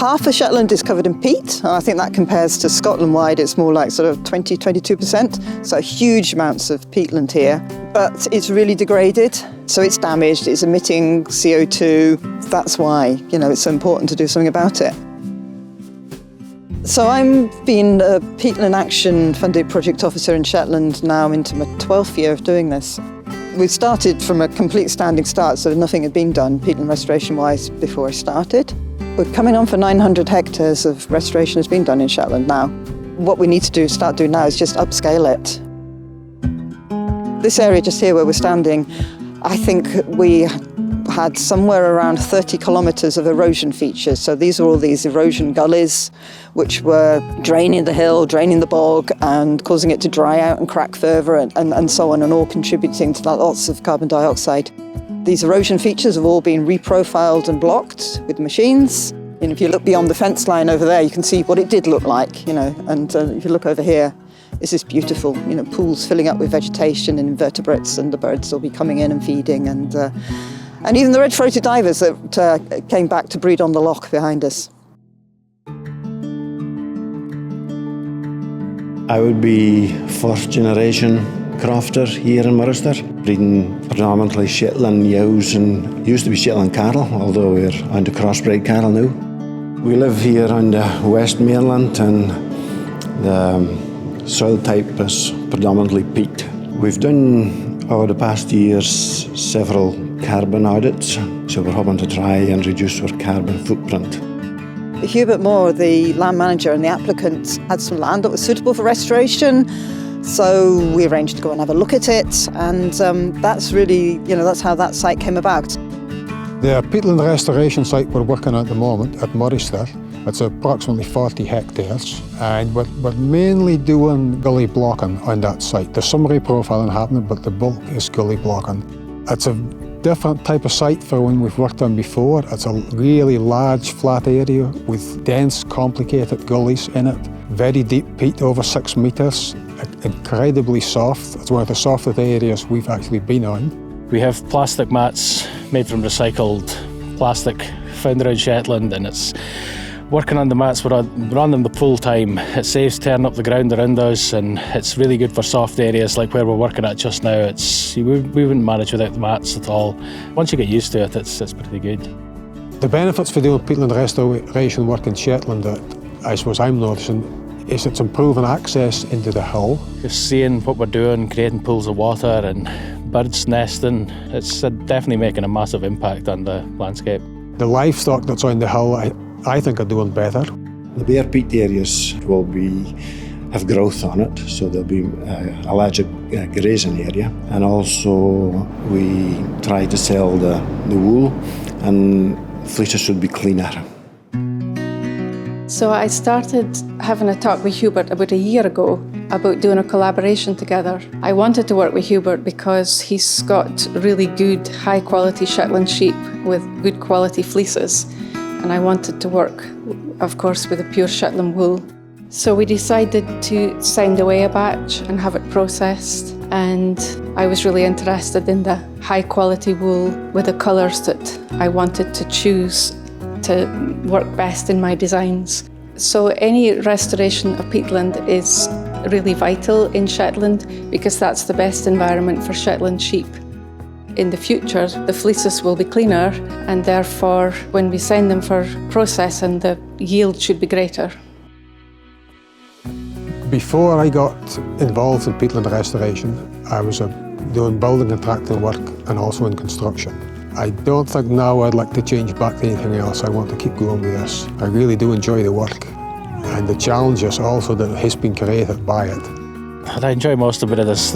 Half of Shetland is covered in peat. I think that compares to Scotland-wide, it's more like sort of 22%. So huge amounts of peatland here. But it's really degraded, so it's damaged, it's emitting CO2. That's why, it's so important to do something about it. So I'm been a Peatland Action funded project officer in Shetland now into my 12th year of doing this. We started from a complete standing start, so nothing had been done peatland restoration-wise before I started. We're coming on for 900 hectares of restoration has been done in Shetland now. What we need to start doing now is just upscale it. This area just here where we're standing, I think we had somewhere around 30 kilometres of erosion features. So these are all these erosion gullies, which were draining the hill, draining the bog, and causing it to dry out and crack further, and so on, and all contributing to lots of carbon dioxide. These erosion features have all been reprofiled and blocked with machines. And if you look beyond the fence line over there, you can see what it did look like, and if you look over here, it's this beautiful, pools filling up with vegetation and invertebrates, and the birds will be coming in and feeding, and even the red-throated divers that came back to breed on the loch behind us. I would be fourth generation Crofter here in Murrister, breeding predominantly Shetland ewes and used to be Shetland cattle, although we're onto crossbred cattle now. We live here on the West Mainland, and the soil type is predominantly peat. We've done over the past years several carbon audits, so we're hoping to try and reduce our carbon footprint. Hubert Moore, the land manager and the applicant, had some land that was suitable for restoration, so we arranged to go and have a look at it, and that's really, that's how that site came about. The peatland restoration site we're working at the moment at Murrister, it's approximately 40 hectares, and we're mainly doing gully blocking on that site. There's some reprofiling happening, but the bulk is gully blocking. It's a different type of site for one we've worked on before. It's a really large flat area with dense, complicated gullies in it. Very deep peat, over 6 metres, incredibly soft. It's one of the softest areas we've actually been on. We have plastic mats made from recycled plastic found around Shetland, and it's working on the mats, we're on them the full time. It saves tearing up the ground around us, and it's really good for soft areas like where we're working at just now. We wouldn't manage without the mats at all. Once you get used to it, it's pretty good. The benefits for doing peatland restoration work in Shetland that I suppose I'm noticing is it's improving access into the hill. Just seeing what we're doing, creating pools of water and birds nesting, it's definitely making a massive impact on the landscape. The livestock that's on the hill, I think are doing better. The bare peat areas will have growth on it, so there'll be a larger grazing area. And also we try to sell the wool, and fleeces should be cleaner. So I started having a talk with Hubert about a year ago about doing a collaboration together. I wanted to work with Hubert because he's got really good, high-quality Shetland sheep with good quality fleeces. And I wanted to work, of course, with a pure Shetland wool. So we decided to send away a batch and have it processed. And I was really interested in the high-quality wool with the colours that I wanted to choose to work best in my designs. So any restoration of peatland is really vital in Shetland because that's the best environment for Shetland sheep. In the future, the fleeces will be cleaner, and therefore, when we send them for processing, the yield should be greater. Before I got involved in peatland restoration, I was doing building contracting work and also in construction. I don't think now I'd like to change back to anything else. I want to keep going with this. I really do enjoy the work and the challenges also that has been created by it. What I enjoy most about it is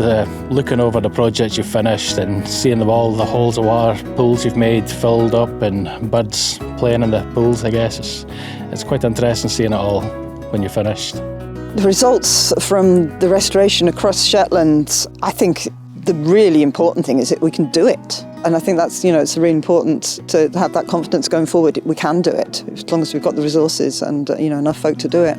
looking over the projects you've finished and seeing all the holes of water, pools you've made filled up, and birds playing in the pools, I guess. It's quite interesting seeing it all when you're finished. The results from the restoration across Shetland, I think the really important thing is that we can do it. And I think that's, it's really important to have that confidence going forward. We can do it, as long as we've got the resources and, enough folk to do it.